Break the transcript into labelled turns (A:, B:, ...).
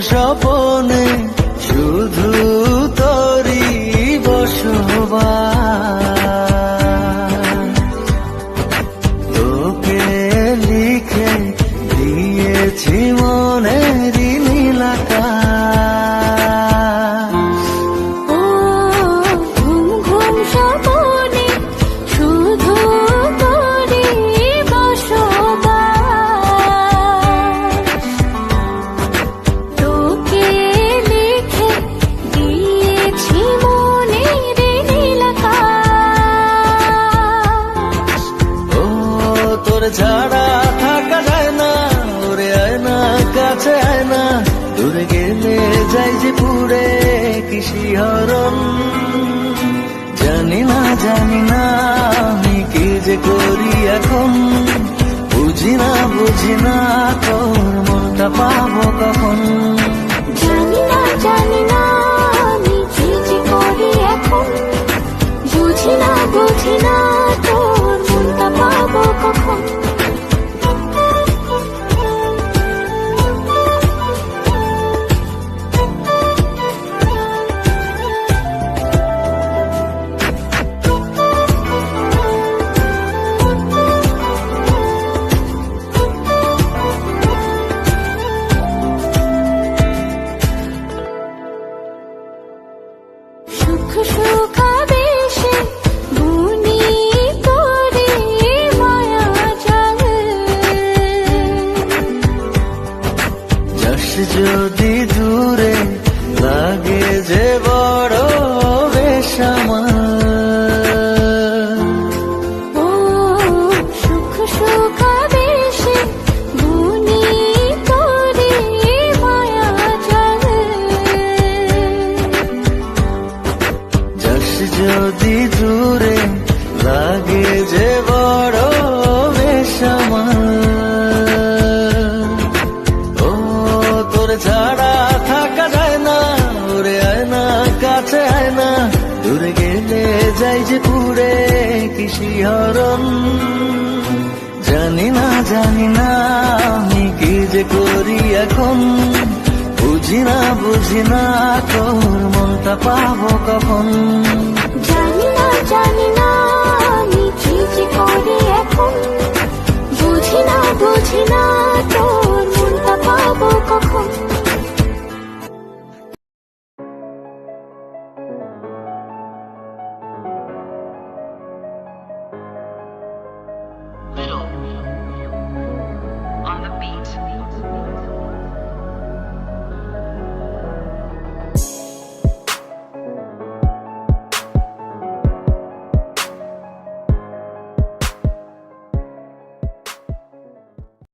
A: স্বপনে শুধু তোরই বসবাস। তোকে লিখে দিয়েছি মনেরই নীল আকাশ।
B: ও ঘুম ঘুম স্বপনে শুধু তোরই বসবাস। তোকে লিখে দিয়েছি মনের নীল আকাশ।
A: ও তোর ছাড়া থাকা যায় না, ওরে আয় না কাছে আয় না, দূরে গেলে যাই যে পুরে কি শিহরণ। জানি না আমি কি যে করি এখন, বুঝি না তোর মনটা পাবো কখন।
B: জানি না আমি কি যে করি এখন, বুঝি না তোর মনটা পাবো কখন। সুখ সুখাবেশে বুনি করে মায়া জাল।
A: যাস যদি দূরে লাগে যে বড় বেসামাল।
B: ও সুখ সুখাবেশে বুনি করে মায়া জাল।
A: যাস যদি দূরে লাগে যে বড় বেসামাল। ও তোর ছাড়া থাকা যায় না, ওরে আয় না কাছে আয় না, দূরে গেলে যাই যে পুরে কি শিহরণ। জানি না আমি কি যে করি এখন, বুঝি না তোর মনটা পাবো কখন।